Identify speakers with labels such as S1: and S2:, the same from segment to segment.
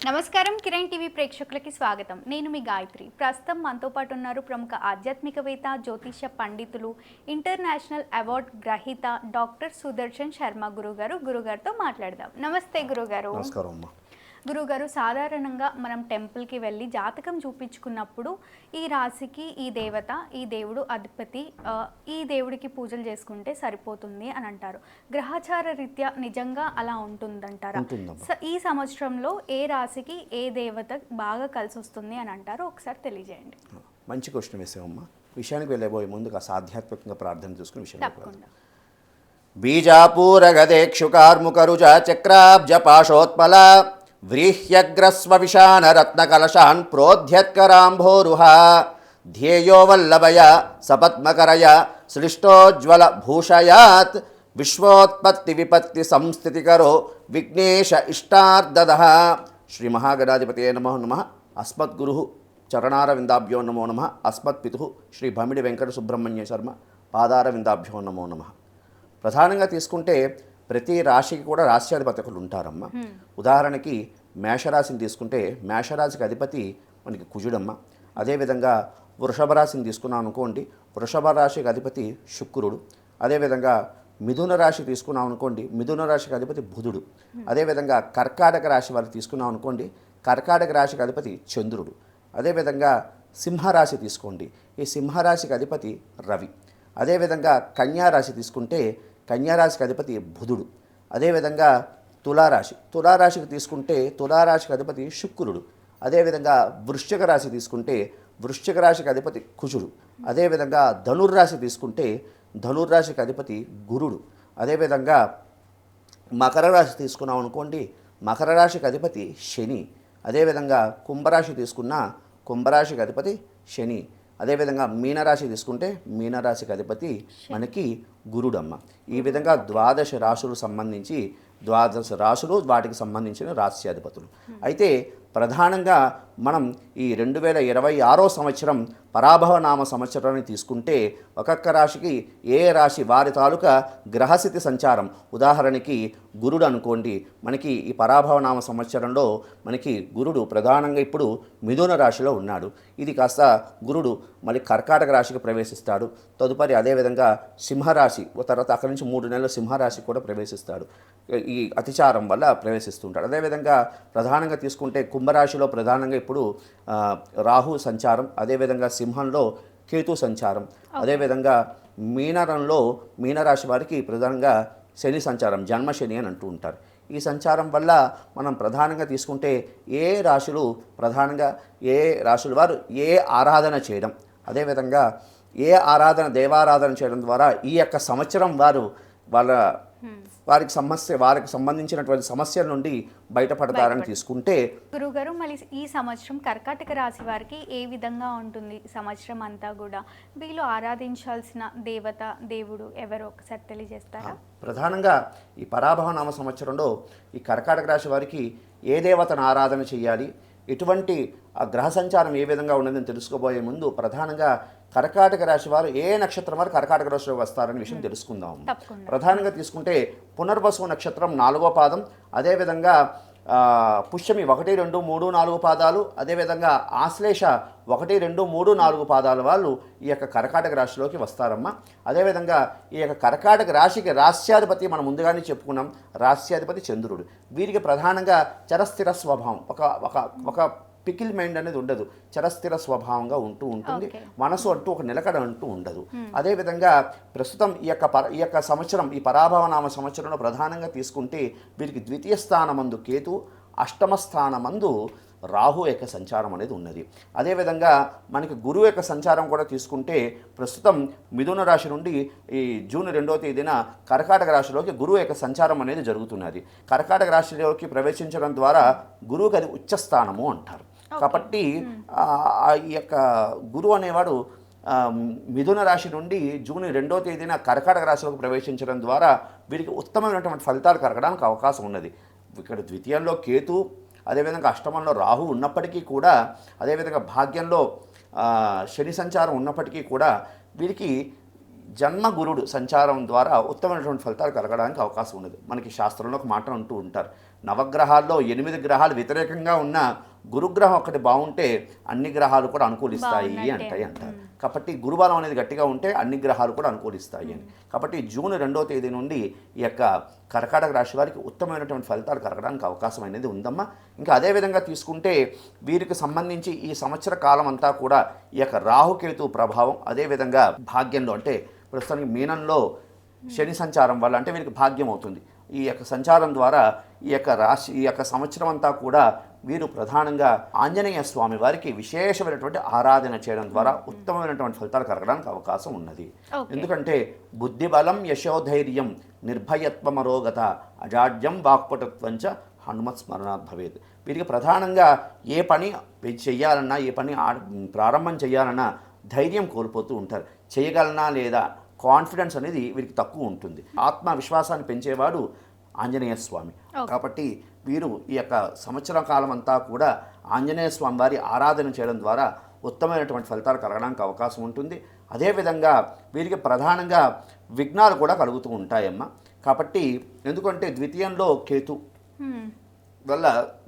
S1: నమస్కారం కిరణ్ టీవీ ప్రేక్షకులకి స్వాగతం. నేను మీ గాయత్రి. ప్రస్తుతం మనతో పాటు ఉన్నారు ప్రముఖ ఆధ్యాత్మికవేత్త, జ్యోతిష పండితులు, ఇంటర్నేషనల్ అవార్డ్ గ్రహీత డాక్టర్ సుదర్శన్ శర్మ గురుగారితో మాట్లాడదాం. నమస్తే గురుగారు.
S2: నమస్కారం అమ్మా.
S1: గురుగారు, సాధారణంగా మనం టెంపుల్కి వెళ్ళి జాతకం చూపించుకున్నప్పుడు ఈ రాశికి ఈ దేవత, ఈ దేవుడు అధిపతి, ఈ దేవుడికి పూజలు చేసుకుంటే సరిపోతుంది అని అంటారు. గ్రహచార రీత్యా నిజంగా అలా ఉంటుందంటారా? ఈ సంవత్సరంలో ఏ రాశికి ఏ దేవత బాగా కలిసి వస్తుంది అని అంటారు, ఒకసారి తెలియజేయండి.
S2: మంచి క్వశ్చన్ వేసామమ్మా. విషయానికి వెళ్ళబోయే ముందు కాస్త ఆధ్యాత్మికంగా ప్రార్థన చేసుకుని విషయం
S1: తప్పకుండా.
S2: బీజాపూరగదేక్షుకార్ముకరుజ చక్రాబ్జ పాశోత్పల వ్రీహ్యగ్రస్వవిశానరత్నకలశాన్ ప్రోధ్యత్కరాంభోరుహ ధ్యేయో వల్లభయ సపద్మకరయ సృష్టోజ్వల భూషయాత్ విశ్వోత్పత్తి విపత్తి సంస్థితికరో విఘ్నేశ ఇష్టార్దదః. శ్రీ మహాగణాధిపతయే నమో నమః. అస్మద్గురు చరణారవిందాభ్యో నమో నమః. అస్మత్పితు శ్రీ భమిడి వెంకట సుబ్రహ్మణ్య శర్మ పాదారవిందాభ్యో నమో నమః. ప్రధానంగా తీసుకుంటే ప్రతి రాశికి కూడా రాశ్యాధిపతులు ఉంటారమ్మ. ఉదాహరణకి మేషరాశిని తీసుకుంటే మేషరాశికి అధిపతి మనకి కుజుడమ్మ. అదేవిధంగా వృషభ రాశిని తీసుకున్నాం అనుకోండి, వృషభ రాశికి అధిపతి శుక్రుడు. అదేవిధంగా మిథున రాశి తీసుకున్నాం అనుకోండి, మిథున రాశికి అధిపతి బుధుడు. అదేవిధంగా కర్కాటక రాశి వారికి తీసుకున్నాం అనుకోండి, కర్కాటక రాశికి అధిపతి చంద్రుడు. అదేవిధంగా సింహరాశి తీసుకోండి, ఈ సింహరాశికి అధిపతి రవి. అదేవిధంగా కన్యారాశి తీసుకుంటే కన్యారాశికి అధిపతి బుధుడు. అదేవిధంగా తులారాశికి తీసుకుంటే తులారాశికి అధిపతి శుక్రుడు. అదేవిధంగా వృశ్చిక రాశి తీసుకుంటే వృశ్చిక రాశికి అధిపతి కుజుడు. అదేవిధంగా ధనుర్రాశి తీసుకుంటే ధనుర్రాశికి అధిపతి గురుడు. అదేవిధంగా మకర రాశి తీసుకున్నాం అనుకోండి, మకర రాశికి అధిపతి శని. అదేవిధంగా కుంభరాశి తీసుకున్న కుంభరాశికి అధిపతి శని. అదేవిధంగా మీనరాశి తీసుకుంటే మీనరాశికి అధిపతి మనకి గురుడమ్మ. ఈ విధంగా 12 రాశులు సంబంధించి 12 రాశులు, వాటికి సంబంధించిన రాశ్యాధిపతులు. అయితే ప్రధానంగా మనం ఈ 2026 సంవత్సరం పరాభవనామ సంవత్సరాన్ని తీసుకుంటే ఒక్కొక్క రాశికి ఏ రాశి వారి తాలూకా గ్రహస్థితి సంచారం, ఉదాహరణకి గురుడు అనుకోండి, మనకి ఈ పరాభవనామ సంవత్సరంలో మనకి గురుడు ప్రధానంగా ఇప్పుడు మిథున రాశిలో ఉన్నాడు. ఇది కాస్త గురుడు మళ్ళీ కర్కాటక రాశికి ప్రవేశిస్తాడు. తదుపరి అదేవిధంగా సింహరాశి, తర్వాత అక్కడి నుంచి 3 నెలలు సింహరాశి కూడా ప్రవేశిస్తాడు. ఈ అతిచారం వల్ల ప్రవేశిస్తుంటాడు. అదేవిధంగా ప్రధానంగా తీసుకుంటే కుంభరాశిలో ప్రధానంగా ఇప్పుడు రాహు సంచారం, అదేవిధంగా సింహంలో కేతు సంచారం, అదేవిధంగా మీనరాశి వారికి ప్రధానంగా శని సంచారం, జన్మశని అని అంటూ ఉంటారు. ఈ సంచారం వల్ల మనం ప్రధానంగా తీసుకుంటే ఏ రాశులు వారు ఏ ఆరాధన చేయడం, అదేవిధంగా ఏ దేవారాధన చేయడం ద్వారా ఈ యొక్క సంవత్సరం వారికి సంబంధించినటువంటి సమస్యల నుండి బయటపడతారని తీసుకుంటే,
S1: గురుగారు మళ్ళీ ఈ సంవత్సరం కర్కాటక రాశి వారికి ఏ విధంగా ఉంటుంది? సంవత్సరం అంతా కూడా వీళ్ళు ఆరాధించాల్సిన దేవత, దేవుడు ఎవరు ఒకసారి తెలియజేస్తారా?
S2: ప్రధానంగా ఈ పరాభవనామ సంవత్సరంలో ఈ కర్కాటక రాశి వారికి ఏ దేవతను ఆరాధన చేయాలి, ఎటువంటి ఆ గ్రహ సంచారం ఏ విధంగా ఉన్నదని తెలుసుకోబోయే ముందు ప్రధానంగా కర్కాటక రాశి వారు ఏ నక్షత్రం వారు కర్కాటక రాశిలో వస్తారనే విషయం తెలుసుకుందాం. ప్రధానంగా తీసుకుంటే పునర్వసు నక్షత్రం 4వ పాదం, అదేవిధంగా పుష్యమి 1, 2, 3, 4 పాదాలు, అదేవిధంగా ఆశ్లేష 1, 2, 3, 4 పాదాల వాళ్ళు ఈ యొక్క కర్కాటక రాశిలోకి వస్తారమ్మా. అదేవిధంగా ఈ యొక్క కర్కాటక రాశికి రాశ్యాధిపతి మనం ముందుగానే చెప్పుకున్నాం, రాశ్యాధిపతి చంద్రుడు. వీరికి ప్రధానంగా చరస్థిర స్వభావం, ఒక పికిల్ మైండ్ అనేది ఉండదు, చరస్థిర స్వభావంగా ఉంటుంది. మనసు అంటూ ఒక నిలకడ అంటూ ఉండదు. అదేవిధంగా ప్రస్తుతం ఈ యొక్క సంవత్సరం ఈ పరాభవనామ సంవత్సరంలో ప్రధానంగా తీసుకుంటే వీరికి ద్వితీయ స్థానమందు కేతు, అష్టమ స్థానమందు రాహు యొక్క సంచారం అనేది ఉన్నది. అదేవిధంగా మనకి గురువు యొక్క సంచారం కూడా తీసుకుంటే ప్రస్తుతం మిథున రాశి నుండి ఈ జూన్ 2వ తేదీన కర్కాటక రాశిలోకి గురువు యొక్క సంచారం అనేది జరుగుతున్నది. కర్కాటక రాశిలోకి ప్రవేశించడం ద్వారా గురువుకి అది ఉచ్చస్థానము అంటారు. కాబట్టి ఈ యొక్క గురువు అనేవాడు మిథున రాశి నుండి జూన్ 2వ తేదీన కర్కాటక రాశిలోకి ప్రవేశించడం ద్వారా వీరికి ఉత్తమమైనటువంటి ఫలితాలు కలగడానికి అవకాశం ఉన్నది. ఇక్కడ ద్వితీయంలో కేతు, అదేవిధంగా అష్టమంలో రాహు ఉన్నప్పటికీ కూడా, అదేవిధంగా భాగ్యంలో శని సంచారం ఉన్నప్పటికీ కూడా వీరికి జన్మగురుడు సంచారం ద్వారా ఉత్తమమైనటువంటి ఫలితాలు కలగడానికి అవకాశం ఉన్నది. మనకి శాస్త్రంలో ఒక మాట అంటూ ఉంటారు, నవగ్రహాల్లో 8 గ్రహాలు వ్యతిరేకంగా ఉన్న గురుగ్రహం ఒకటి బాగుంటే అన్ని గ్రహాలు కూడా అనుకూలిస్తాయి అంటారు. కాబట్టి గురుబలం అనేది గట్టిగా ఉంటే అన్ని గ్రహాలు కూడా అనుకూలిస్తాయి అని. కాబట్టి జూన్ 2వ తేదీ నుండి ఈ యొక్క కర్కాటక రాశి వారికి ఉత్తమమైనటువంటి ఫలితాలు కలగడానికి అవకాశం అనేది ఉందమ్మా. ఇంకా అదేవిధంగా తీసుకుంటే వీరికి సంబంధించి ఈ సంవత్సర కాలం అంతా కూడా ఈ యొక్క రాహుకేతు ప్రభావం, అదేవిధంగా భాగ్యంలో అంటే ప్రస్తుతానికి మీనంలో శని సంచారం వల్ల అంటే వీరికి భాగ్యం అవుతుంది. ఈ యొక్క సంచారం ద్వారా ఈ యొక్క సంవత్సరం అంతా కూడా వీరు ప్రధానంగా ఆంజనేయ స్వామి వారికి విశేషమైనటువంటి ఆరాధన చేయడం ద్వారా ఉత్తమమైనటువంటి ఫలితాలు కలగడానికి అవకాశం ఉన్నది. ఎందుకంటే బుద్ధిబలం యశోధైర్యం నిర్భయత్వమరోగత అజాడ్యం వాక్పటుత్వంచ హనుమత్ స్మరణాత్ భవేత్. వీరికి ప్రధానంగా ఏ పని చేయాలన్నా, ఏ పని ప్రారంభం చేయాలన్నా ధైర్యం కోల్పోతూ ఉంటారు. చేయగలనా లేదా కాన్ఫిడెన్స్ అనేది వీరికి తక్కువ ఉంటుంది. ఆత్మవిశ్వాసాన్ని పెంచేవాడు ఆంజనేయ స్వామి. కాబట్టి వీరు ఈ యొక్క సంవత్సర కాలం అంతా కూడా ఆంజనేయ స్వామి వారి ఆరాధన చేయడం ద్వారా ఉత్తమమైనటువంటి ఫలితాలు కలగడానికి అవకాశం ఉంటుంది. అదేవిధంగా వీరికి ప్రధానంగా విఘ్నాలు కూడా కలుగుతూ ఉంటాయమ్మ. కాబట్టి ఎందుకంటే ద్వితీయంలో కేతు వల్ల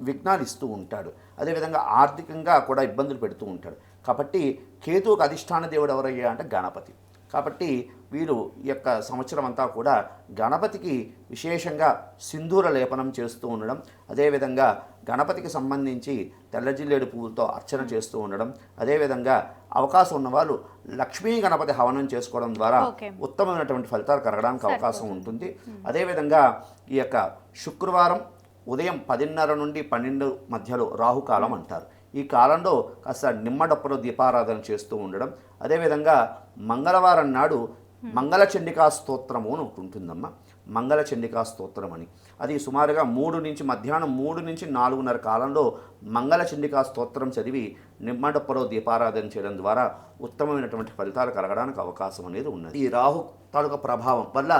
S2: విఘ్నాలు ఇస్తూ ఉంటాడు. అదేవిధంగా ఆర్థికంగా కూడా ఇబ్బందులు పెడుతూ ఉంటాడు. కాబట్టి కేతువుకు అధిష్టాన దేవుడు ఎవరయ్యా అంటే గణపతి. కాబట్టి వీరు ఈ యొక్క సంవత్సరం అంతా కూడా గణపతికి విశేషంగా సింధూర లేపనం చేస్తూ ఉండడం, అదేవిధంగా గణపతికి సంబంధించి తెల్లజిల్లేడు పువ్వులతో అర్చన చేస్తూ ఉండడం, అదేవిధంగా అవకాశం ఉన్నవాళ్ళు లక్ష్మీ గణపతి హవనం చేసుకోవడం ద్వారా ఉత్తమమైనటువంటి ఫలితాలు కలగడానికి అవకాశం ఉంటుంది. అదేవిధంగా ఈ యొక్క శుక్రవారం ఉదయం 10:30 నుండి 12 మధ్యలో రాహుకాలం అంటారు. ఈ కాలంలో కాస్త నిమ్మడప్పులో దీపారాధన చేస్తూ ఉండడం, అదేవిధంగా మంగళవారం నాడు మంగళచండికా స్తోత్రము అని ఒకటి ఉంటుందమ్మా. మంగళచండికా స్తోత్రం అని అది సుమారుగా మధ్యాహ్నం 3 నుంచి 4:30 కాలంలో మంగళచండికా స్తోత్రం చదివి నిమ్మడప్పులో దీపారాధన చేయడం ద్వారా ఉత్తమమైనటువంటి ఫలితాలు కలగడానికి అవకాశం అనేది ఉన్నది. ఈ రాహు తాలూకా ప్రభావం వల్ల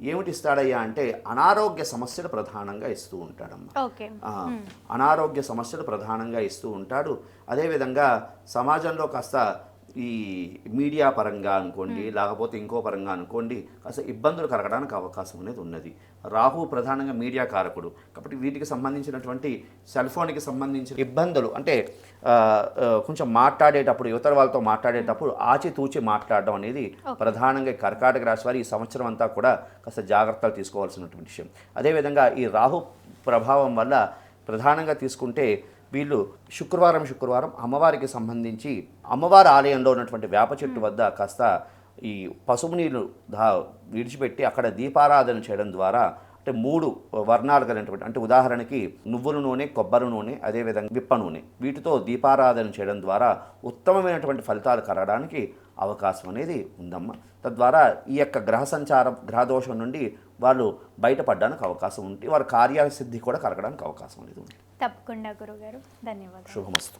S2: ఏమిటి ఇస్తాడయ్యా అంటే అనారోగ్య సమస్యలు ప్రధానంగా ఇస్తూ ఉంటాడమ్మా. అనారోగ్య సమస్యలు ప్రధానంగా ఇస్తూ ఉంటాడు. అదేవిధంగా సమాజంలో కాస్త ఈ మీడియా పరంగా అనుకోండి, లేకపోతే ఇంకో పరంగా అనుకోండి, కాస్త ఇబ్బందులు కలగడానికి అవకాశం అనేది ఉన్నది. రాహు ప్రధానంగా మీడియా కారకుడు. కాబట్టి వీటికి సంబంధించినటువంటి సెల్ ఫోన్కి సంబంధించిన ఇబ్బందులు అంటే కొంచెం మాట్లాడేటప్పుడు, యువతర వాళ్ళతో మాట్లాడేటప్పుడు ఆచితూచి మాట్లాడడం అనేది ప్రధానంగా కర్కాటక రాశి వారి ఈ సంవత్సరం అంతా కూడా కాస్త జాగ్రత్తలు తీసుకోవాల్సినటువంటి విషయం. అదేవిధంగా ఈ రాహు ప్రభావం వల్ల ప్రధానంగా తీసుకుంటే వీళ్ళు శుక్రవారం అమ్మవారికి సంబంధించి అమ్మవారి ఆలయంలో ఉన్నటువంటి వేప చెట్టు వద్ద కాస్త ఈ పసుపు నీళ్ళు విడిచిపెట్టి అక్కడ దీపారాధన చేయడం ద్వారా అంటే 3 వర్ణాలు కలిగినటువంటి అంటే ఉదాహరణకి నువ్వుల నూనె, కొబ్బరి నూనె, అదేవిధంగా విప్ప నూనె వీటితో దీపారాధన చేయడం ద్వారా ఉత్తమమైనటువంటి ఫలితాలు కలగడానికి అవకాశం అనేది ఉందమ్మా. తద్వారా ఈ యొక్క గ్రహదోషం నుండి వాళ్ళు బయటపడడానికి అవకాశం ఉంది. వారి కార్యసిద్ధి కూడా కలగడానికి అవకాశం అనేది ఉంది.
S1: తప్పకుండా గురుగారు, ధన్యవాదాలు.
S2: శుభమస్తు.